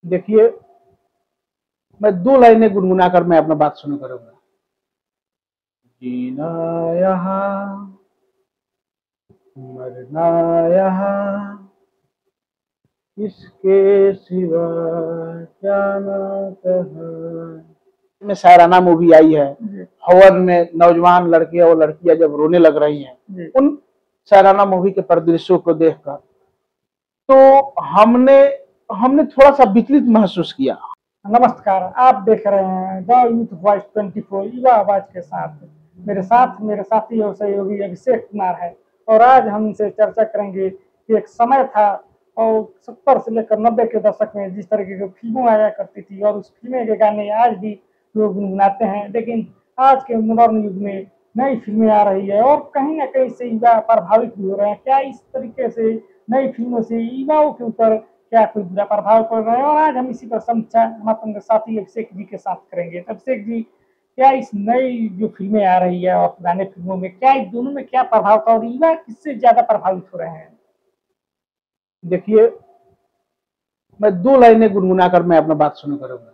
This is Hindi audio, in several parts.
देखिए, मैं दो लाइनें गुनगुना कर मैं अपना बात शुरू करूंगा। जीना यहाँ, मरना यहाँ, इसके सिवा क्या ना कहा। में शायराना मूवी आई है, हवन में नौजवान लड़के और लड़कियां जब रोने लग रही हैं उन शायराना मूवी के परिदृश्यों को देखकर, तो हमने हमने थोड़ा सा विचलित महसूस किया। नमस्कार, आप देख रहे हैं द यूथ वॉइस 24 युवा आवाज के साथ। मेरे साथ मेरे साथी और सहयोगी अभिषेक कुमार है और आज हम इनसे चर्चा करेंगे कि एक समय था और 70 से लेकर 90 के दशक में जिस तरीके की फिल्में आया करती थी और उस फिल्में के गाने आज भी लोग गुनगुनाते हैं, लेकिन आज के मॉडर्न युग में नई फिल्में आ रही है और कहीं ना कहीं से युवा प्रभावित भी हो रहे हैं। क्या इस तरीके से नई फिल्मों से युवाओं के ऊपर क्या कोई बुरा प्रभाव पड़ रहा है? और आज हम इसी पर समीक्षा हम अपने साथी अभिषेक जी के साथ करेंगे। अभिषेक जी, क्या इस नई जो फिल्में आ रही है और पुराने फिल्मों में क्या इस दोनों में क्या प्रभाव था और युवा किससे ज्यादा प्रभावित हो रहे हैं? देखिए, मैं दो लाइनें गुनगुना कर मैं अपना बात शुरू करूंगा।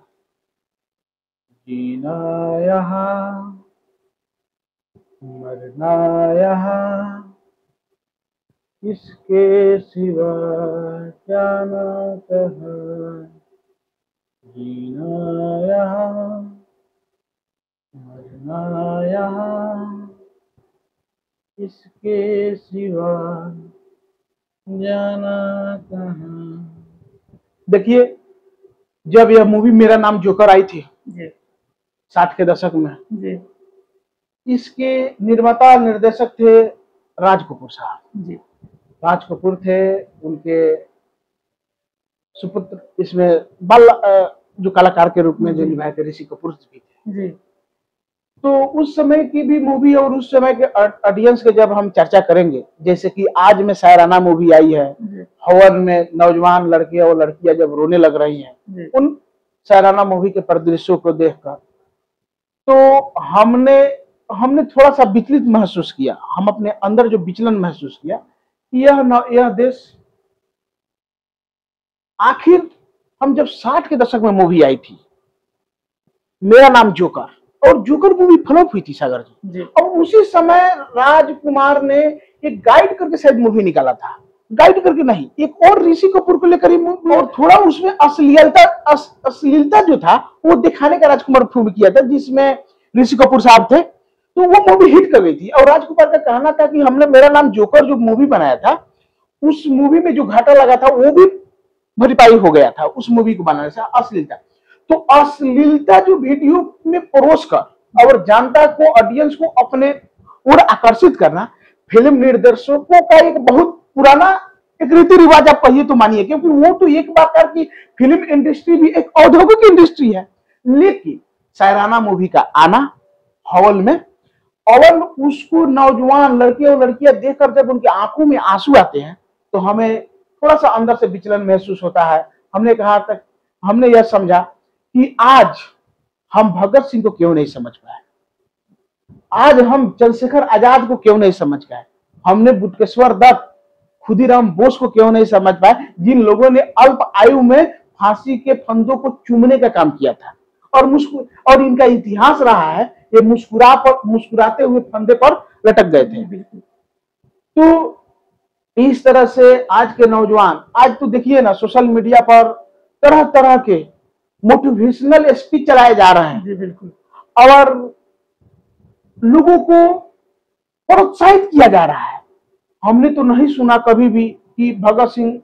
जीना यहाँ, मरना यहाँ, इसके सिवा क्या ना कहा। जीना यहाँ, मरना यहाँ, इसके सिवा जाना कहाँ। देखिए, जब यह मूवी मेरा नाम जोकर आई थी 60 के दशक में, इसके निर्माता निर्देशक थे राज कपूर साहब। राज कपूर थे, उनके सुपुत्र इसमें बाल जो कलाकार के रूप में जो निभाए थे ऋषि कपूर भी थे। तो उस समय की भी मूवी और उस समय के ऑडियंस के जब हम चर्चा करेंगे, जैसे कि आज में शायराना मूवी आई है, हवन में नौजवान लड़के और लड़कियां जब रोने लग रही हैं उन शायराना मूवी के परिदृश्यों को देखकर, तो हमने थोड़ा सा विचलित महसूस किया। हम अपने अंदर जो विचलन महसूस किया कि यह देश आखिर, हम जब 60 के दशक में मूवी आई थी मेरा नाम जोकर, और जोकर मूवी फ्लॉप हुई थी सागर जी, और उसी समय राजकुमार ने एक गाइड करके शायद मूवी निकाला था। गाइड करके नहीं, एक और ऋषि कपूर को लेकर और थोड़ा उसमें अश्लीलता जो था वो दिखाने का राजकुमार फिल्म किया था, जिसमें ऋषि कपूर साहब थे। तो वो मूवी हिट कर गई थी और राजकुमार का कहना था कि हमने मेरा नाम जोकर जो मूवी बनाया था, उस मूवी में जो घाटा लगा था वो भी भरपाई हो गया था उस मूवी को बनाने से। अश्लीलता, तो अश्लीलता जो वीडियो में परोस कर और जनता को, ऑडियंस को अपने ओर आकर्षित करना, फिल्म निर्देशकों का एक बहुत पुराना एक रीति रिवाज आप कहिए तो मानिए, क्योंकि वो तो एक बात है कि फिल्म इंडस्ट्री भी एक औद्योगिक इंडस्ट्री है। लेकिन शायराना मूवी का आना हॉल में, और उसको नौजवान लड़के और लड़कियां देखकर जब उनकी आंखों में आंसू आते हैं तो हमें थोड़ा सा अंदर से विचलन महसूस होता है। हमने यह समझा कि आज हम भगत सिंह को क्यों नहीं समझ पाए, आज हम चंद्रशेखर आजाद को क्यों नहीं समझ पाए, हमने बुटकेश्वर दत्त, खुदीराम बोस को क्यों नहीं समझ पाए, जिन लोगों ने अल्प आयु में फांसी के फंदों को चूमने का काम किया था और इनका इतिहास रहा है ये मुस्कुराते हुए फंदे पर लटक गए थे। तो इस तरह से आज के नौजवान, आज तो देखिए ना सोशल मीडिया पर तरह तरह के मोटिवेशनल स्पीच चलाए जा रहे हैं। बिल्कुल, और लोगों को प्रोत्साहित किया जा रहा है। हमने तो नहीं सुना कभी भी कि भगत सिंह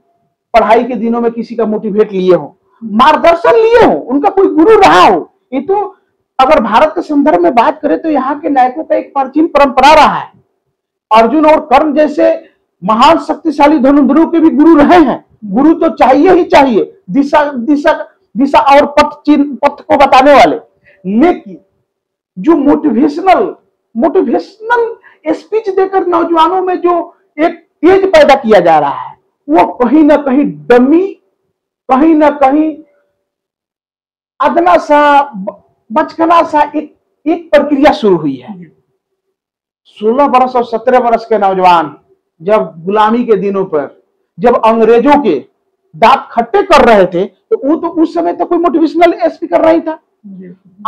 पढ़ाई के दिनों में किसी का मोटिवेट लिए हो, मार्गदर्शन लिए हो, उनका कोई गुरु रहा हो। ये तो अगर भारत के संदर्भ में बात करें तो यहाँ के नायकों का एक प्राचीन परंपरा रहा है। अर्जुन और कर्ण जैसे महान शक्तिशाली धनुर्धरों के भी गुरु रहे हैं। गुरु तो चाहिए ही चाहिए, दिशा और पथ को बताने वाले। लेकिन जो मोटिवेशनल स्पीच देकर नौजवानों में जो एक तेज पैदा किया जा रहा है, वो कहीं ना कहीं डमी, कहीं ना कहीं अदना सा, बचपना सा एक प्रक्रिया शुरू हुई है। 16 वर्ष और 17 वर्ष के नौजवान जब गुलामी के दिनों पर, जब अंग्रेजों के दांत खट्टे कर रहे थे, तो वो तो उस समय तो कोई मोटिवेशनल स्पीकर नहीं था।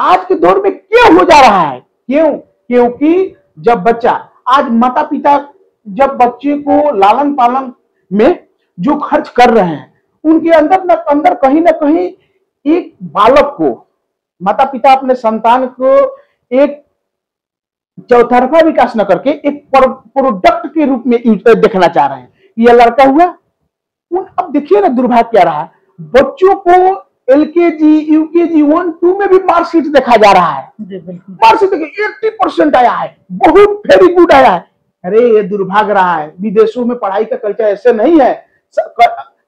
आज के दौर में क्या हो जा रहा है? क्यों? क्योंकि जब बच्चा, आज माता पिता जब बच्चे को लालन पालन में जो खर्च कर रहे हैं, उनके अंदर कहीं ना कहीं एक बालक को, माता पिता अपने संतान को एक चौतरफा विकास न करके एक प्रोडक्ट के रूप में देखना चाह रहे हैं। यह लड़का हुआ, अब देखिए ना दुर्भाग्य क्या रहा है, बच्चों को LKG, UKG 1, 2 में भी मार्कशीट देखा जा रहा है। मार्कशीट 80% आया है, बहुत वेरी गुड आया है। अरे ये दुर्भाग्य रहा है, विदेशों में पढ़ाई का कल्चर ऐसे नहीं है।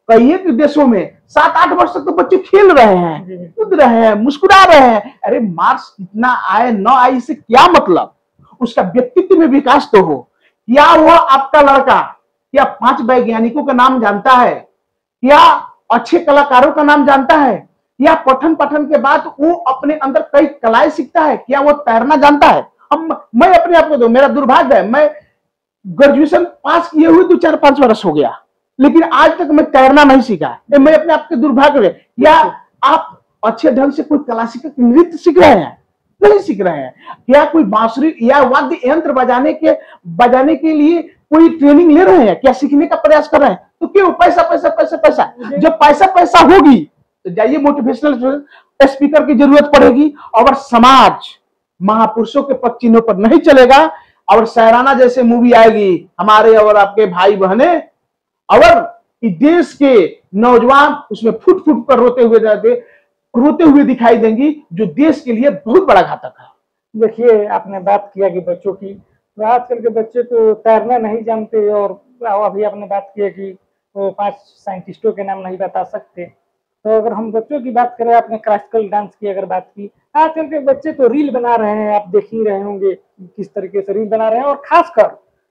कई एक देशों में 7-8 वर्ष तक तो बच्चे खेल रहे हैं, कूद रहे हैं, मुस्कुरा रहे हैं। अरे मार्क्स इतना आए न आए इससे क्या मतलब, उसका व्यक्तित्व में विकास तो हो। क्या वह आपका लड़का क्या 5 वैज्ञानिकों का नाम जानता है? क्या अच्छे कलाकारों का नाम जानता है? या पठन के बाद वो अपने अंदर कई कलाएं सीखता है? क्या वो तैरना जानता है? अब मैं अपने आप को दो, मेरा दुर्भाग्य है, मैं ग्रेजुएशन पास किए हुए 2-4-5 वर्ष हो गया, लेकिन आज तक मैं तैरना नहीं सीखा। मैं अपने आप के दुर्भाग्य है। या आप अच्छे ढंग से कोई क्लासिकल नृत्य सीख रहे हैं? नहीं सीख रहे हैं। क्या कोई बांसुरी या वाद्य यंत्र बजाने के लिए कोई ट्रेनिंग ले रहे हैं? क्या सीखने का प्रयास कर रहे हैं? तो क्यों? पैसा पैसा पैसा पैसा। जब पैसा पैसा होगी तो जाइए मोटिवेशनल स्पीकर की जरूरत पड़ेगी, और समाज महापुरुषों के पद चिन्हों पर नहीं चलेगा, और सैराना जैसे मूवी आएगी हमारे और आपके भाई बहने, और देश के नौजवान उसमें फुट फुट कर रोते हुए दिखाई देंगी, जो देश के लिए बहुत बड़ा घातक है। देखिए, आपने बात किया कि बच्चों की, तो आजकल के बच्चे तो तैरना नहीं जानते, और अभी आपने बात किया कि वो 5 साइंटिस्टों के नाम नहीं बता सकते। तो अगर हम बच्चों की बात करें, आपने क्लासिकल डांस की अगर बात की, आजकल के बच्चे तो रील बना रहे हैं, आप देख ही रहे होंगे किस तरीके से रील बना रहे हैं। और खासकर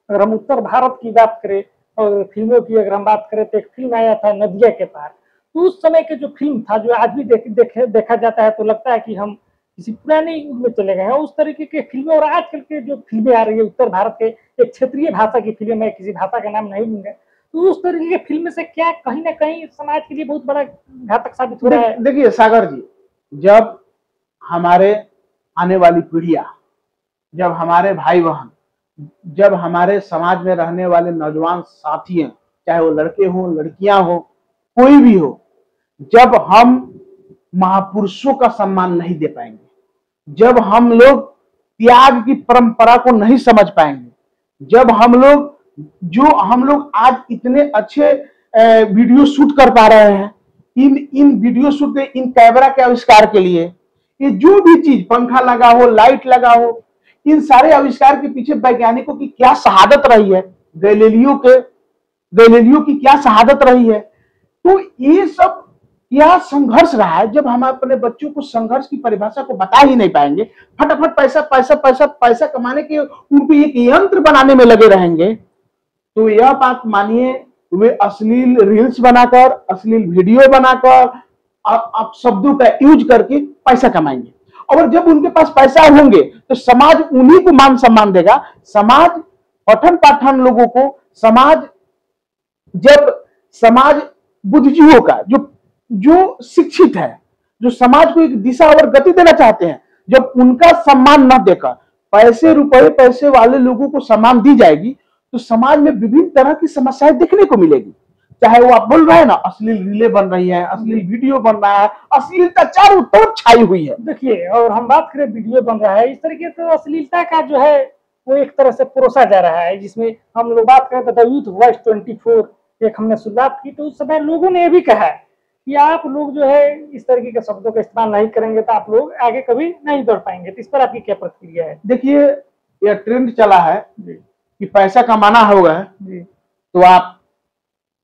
अगर हम उत्तर भारत की बात करें और फिल्मों की अगर हम बात करें, तो एक फिल्म आया था नदिया के पार, तो उस समय के जो फिल्म था, जो आज भी देखा जाता है तो लगता है कि हम किसी पुराने युग में चले गए हैं। उस तरीके के फिल्में, और आजकल के जो फिल्में आ रही है उत्तर भारत के एक क्षेत्रीय भाषा की फिल्म, मैं किसी भाषा का नाम नहीं लूंगा, तो उस तरीके की फिल्म से क्या कहीं ना कहीं समाज के लिए बहुत बड़ा घातक साबित हो रहा है। देखिए सागर जी, जब हमारे आने वाली पीढ़ियां, जब हमारे भाई बहन, जब हमारे समाज में रहने वाले नौजवान साथी हैं, चाहे वो लड़के हों लड़कियां हो, कोई भी हो, जब हम महापुरुषों का सम्मान नहीं दे पाएंगे, जब हम लोग त्याग की परंपरा को नहीं समझ पाएंगे, जब हम लोग आज इतने अच्छे वीडियो शूट कर पा रहे हैं, इन वीडियो शूट के, इन कैमरा के आविष्कार के लिए, ये जो भी चीज, पंखा लगा हो, लाइट लगा हो, इन सारे आविष्कार के पीछे वैज्ञानिकों की क्या शहादत रही है, गैलीलियो की क्या शहादत रही है। तो ये सब क्या संघर्ष रहा है। जब हम अपने बच्चों को संघर्ष की परिभाषा को बता ही नहीं पाएंगे, फटाफट पैसा पैसा पैसा पैसा कमाने के उनको एक यंत्र बनाने में लगे रहेंगे, तो यह बात मानिए, वे अश्लील रील्स बनाकर, अश्लील वीडियो बनाकर, आप शब्दों का यूज करके पैसा कमाएंगे। और जब उनके पास पैसा होंगे तो समाज उन्हीं को मान सम्मान देगा। समाज पठन पाठन लोगों को, समाज बुद्धिजीवियों का, जो शिक्षित है, जो समाज को एक दिशा और गति देना चाहते हैं, जब उनका सम्मान न देकर पैसे वाले लोगों को सम्मान दी जाएगी, तो समाज में विभिन्न तरह की समस्याएं देखने को मिलेगी। चाहे वो आप बोल रहे हैं ना, अश्लील रीलें बन रही है, अश्लील वीडियो बन रहा है, अश्लीलता चारों तरफ छाई हुई है। देखिए, और हम बात करें वीडियो बन रहा है, इस तरीके से अश्लीलता का जो है वो एक तरह से परोसा जा रहा है, जिसमें हम लोग बात करें तो यूथ वॉइस 24 एक हमने शुरुआत की, तो उस समय लोगों ने ये भी कहा कि आप लोग जो है इस तरीके के शब्दों का इस्तेमाल नहीं करेंगे तो आप लोग आगे कभी नहीं बढ़ पाएंगे। तो इस पर आपकी क्या प्रतिक्रिया है? देखिए, यह ट्रेंड चला है कि पैसा कमाना होगा तो आप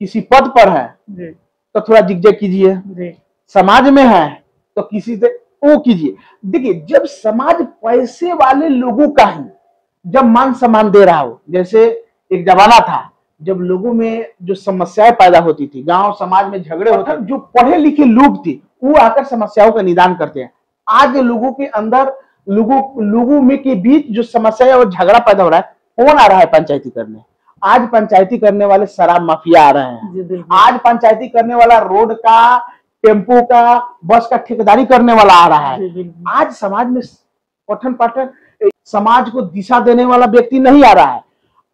किसी पद पर है तो थोड़ा जिगजैग कीजिए, समाज में है तो किसी से वो कीजिए। देखिए, जब समाज पैसे वाले लोगों का ही जब मान सम्मान दे रहा हो, जैसे एक जमाना था जब लोगों में जो समस्याएं पैदा होती थी, गांव समाज में झगड़े होते, जो पढ़े लिखे लोग थे वो आकर समस्याओं का निदान करते हैं। आज लोगों के अंदर, लोगों में के बीच जो समस्या और झगड़ा पैदा हो रहा है, कौन आ रहा है पंचायती करने? आज पंचायती करने वाले शराब माफिया आ रहे हैं, आज पंचायती करने वाला रोड का, टेम्पो का, बस का ठेकेदारी करने वाला आ रहा है। आज समाज में पठन पाठन, समाज को दिशा देने वाला व्यक्ति नहीं आ रहा है।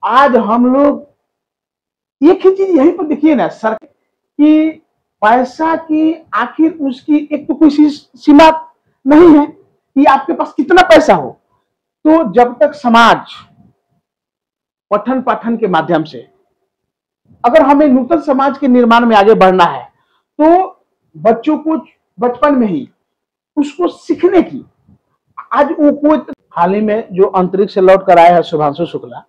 आज हम लोग एक ही चीज यहीं पर देखिए ना सर, कि पैसा की आखिर उसकी एक तो कोई सीमा नहीं है कि आपके पास कितना पैसा हो। तो जब तक समाज पठन पाठन के माध्यम से, अगर हमें नूतन समाज के निर्माण में आगे बढ़ना है, तो बच्चों को बचपन में ही उसको सीखने की, आज वो कोई हाल ही में जो अंतरिक्ष से लौट कर आए हैं शुभांशु शुक्ला,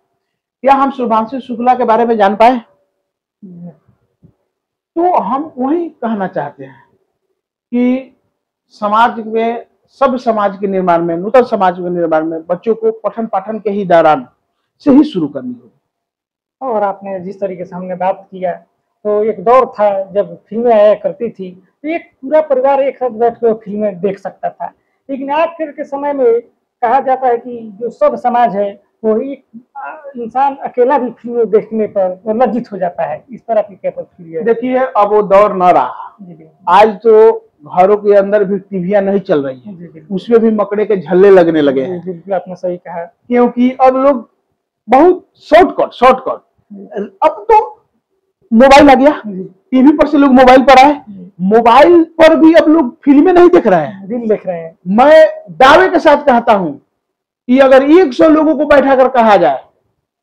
क्या हम शुभांशु शुक्ला के बारे में जान पाए? तो हम वही कहना चाहते हैं कि समाज में, सब समाज के निर्माण में, नूतन समाज के निर्माण में बच्चों को पठन पाठन के ही दौरान से ही शुरू करनी होगी। और आपने जिस तरीके से हमने बात किया, तो एक दौर था जब फिल्में आया करती थी तो एक पूरा परिवार एक साथ बैठ कर फिल्में देख सकता था, लेकिन आज के समय में कहा जाता है कि जो सब समाज है वो एक इंसान अकेला भी फिल्में देखने पर लज्जित हो जाता है। इस पर आपकी क्या प्रतिक्रिया है? देखिए, अब वो दौर न रहा। आज तो घरों के अंदर भी टीवियां नहीं चल रही हैं, उसमें भी मकड़े के झल्ले लगने लगे हैं। बिल्कुल आपने सही कहा, क्योंकि अब लोग बहुत शॉर्टकट, अब तो मोबाइल आ गया, टीवी पर से लोग मोबाइल पर आए, मोबाइल पर भी अब लोग फिल्में नहीं देख रहे हैं, रील देख रहे हैं। मैं दावे के साथ कहता हूं कि अगर 100 लोगों को बैठाकर कहा जाए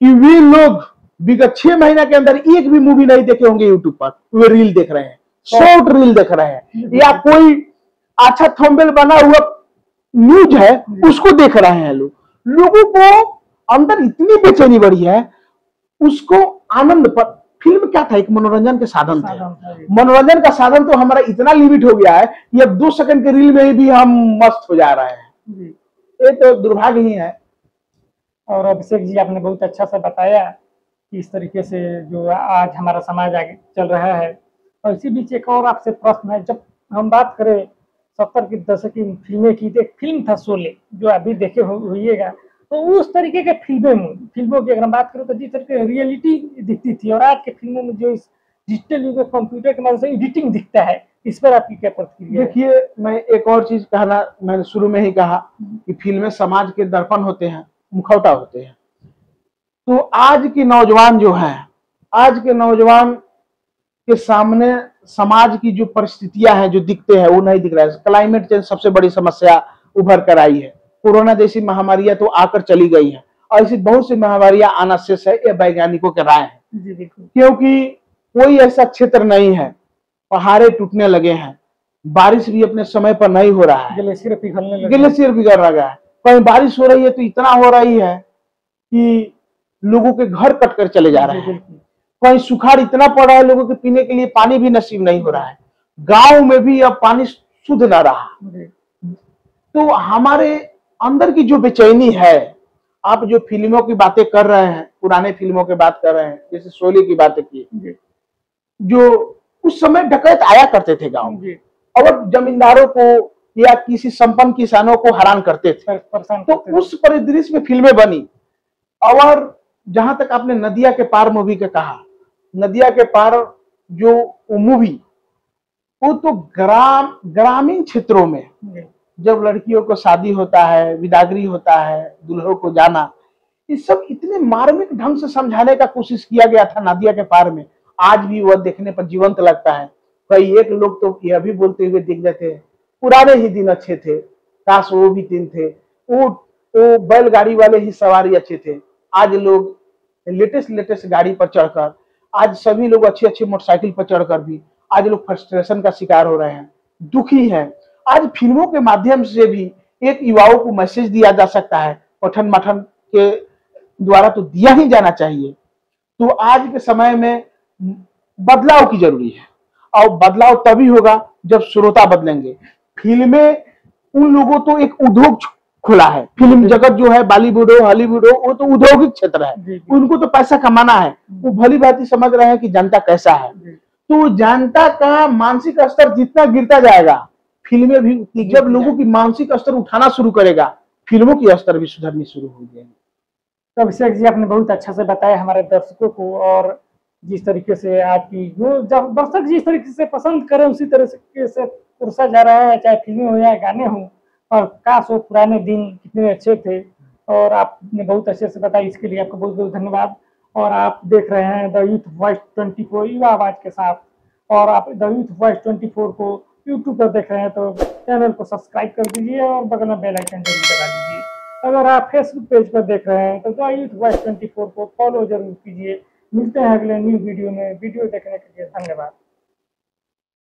कि वे लोग विगत 6 महीना के अंदर एक भी मूवी नहीं देखे होंगे यूट्यूब पर, वे रील देख रहे हैं, शॉर्ट रील देख रहे हैं, या कोई अच्छा थंबनेल बना हुआ न्यूज है उसको देख रहे हैं। लोगों को अंदर इतनी बेचैनी बढ़ी है, उसको आनंद पर, फिल्म क्या था, एक मनोरंजन के साधन था। मनोरंजन का साधन तो हमारा इतना लिमिट हो गया है कि अब 2 सेकंड के रील में भी हम मस्त हो जा रहे हैं। ये तो दुर्भाग्य ही है। और अभिषेक जी, आपने बहुत अच्छा सा बताया कि इस तरीके से जो आज हमारा समाज आगे चल रहा है। और इसी बीच एक और आपसे प्रश्न है, जब हम बात करें 70 के दशक की फिल्में की, तो एक फिल्म था शोले, जो अभी देखे होइएगा, तो उस तरीके के फिल्मों की अगर हम बात करें तो जिस तरीके रियलिटी दिखती थी, और आज के फिल्मों में जो इस डिजिटल युग में कंप्यूटर के मदद से एडिटिंग दिखता है, इस पर आपकी क्या प्रतिक्रिया है? देखिए, मैं एक और चीज कहना, मैंने शुरू में ही कहा कि फिल्में समाज के दर्पण होते हैं, मुखौटा होते हैं। तो आज की नौजवान जो है, आज के नौजवान के सामने समाज की जो परिस्थितियां हैं, जो दिखते हैं, वो नहीं दिख रहा है। क्लाइमेट चेंज सबसे बड़ी समस्या उभर कर आई है। कोरोना जैसी महामारियां तो आकर चली गई हैं, और ऐसी बहुत सी महामारियां आना शेष है, ये वैज्ञानिकों के राय है। क्योंकि कोई ऐसा क्षेत्र नहीं है, पहाड़े टूटने लगे हैं, बारिश भी अपने समय पर नहीं हो रहा है, ग्लेशियर पिघल रहा है। कहीं बारिश हो रही है तो इतना हो रही है कि लोगों के घर कटकर चले जा रहे हैं। कहीं सुखाड़ इतना पड़ रहा है, लोगों के पीने के लिए पानी भी नसीब नहीं हो रहा है। गांव में भी अब पानी शुद्ध न रहा। तो हमारे अंदर की जो बेचैनी है, आप जो फिल्मों की बातें कर रहे हैं, पुराने फिल्मों की बात कर रहे हैं, जैसे शोले की बातें की, जो उस समय डकैत आया करते थे गांव में, और जमींदारों को या किसी संपन्न किसानों को हैरान करते थे। तो उस परिदृश्य में फिल्में बनी। और जहां तक आपने नदिया के पार मूवी का कहा, नदिया के पार जो मूवी, वो तो ग्रामीण क्षेत्रों में जब लड़कियों को शादी होता है, विदागरी होता है, दुल्हों को जाना, ये सब इतने मार्मिक ढंग से समझाने का कोशिश किया गया था नदिया के पार में। आज भी वह देखने पर जीवंत लगता है। कई एक लोग तो यह भी बोलते हुए दिख जाते हैं, पुराने ही दिन अच्छे थे, काश वो भी दिन थे, वो बैलगाड़ी वाले ही सवारी अच्छे थे। आज लोग लेटेस्ट गाड़ी पर चढ़कर, आज सभी लोग अच्छी मोटरसाइकिल पर चढ़कर भी आज लोग फ्रस्ट्रेशन का शिकार हो रहे हैं, दुखी हैं। आज फिल्मों के माध्यम से भी एक युवाओं को मैसेज दिया जा सकता है, पठन मठन के द्वारा तो दिया ही जाना चाहिए। तो आज के समय में बदलाव की जरूरी है, और बदलाव तभी होगा जब श्रोता बदलेंगे। फिल्में उन लोगों, तो एक उद्योग खुला है, फिल्म जगत जो है, बॉलीवुड हो, हॉलीवुड हो, वो तो औद्योगिक क्षेत्र है, उनको तो पैसा कमाना है। वो भली भांति समझ रहे हैं कि जनता कैसा है। तो जनता का मानसिक स्तर जितना गिरता जाएगा, फिल्में भी, जब लोगों की मानसिक स्तर उठाना शुरू करेगा, फिल्मों की स्तर भी सुधरनी शुरू हो जाएगी। तो अभिषेक जी आपने बहुत अच्छा से बताया हमारे दर्शकों को, और जिस तरीके से आपकी जो जब दर्शक जिस तरीके से पसंद करें उसी तरीके से पुरसा जा रहा है, चाहे फिल्में हो या गाने हों। और काश वो पुराने दिन कितने अच्छे थे, और आपने बहुत अच्छे से बताया, इसके लिए आपको बहुत बहुत धन्यवाद। और आप देख रहे हैं द यूथ वॉइस 24 युवा आवाज के साथ, और आप द यूथ वॉइस 24 को यूट्यूब पर देख रहे हैं तो चैनल को सब्सक्राइब कर दीजिए और बगल में बेल आइकन जरूर दबा दीजिए। अगर आप फेसबुक पेज पर देख रहे हैं तो द यूथ वॉइस 24 को फॉलो जरूर कीजिए। मिलते हैं अगले न्यू वीडियो में। वीडियो देखने के लिए धन्यवाद।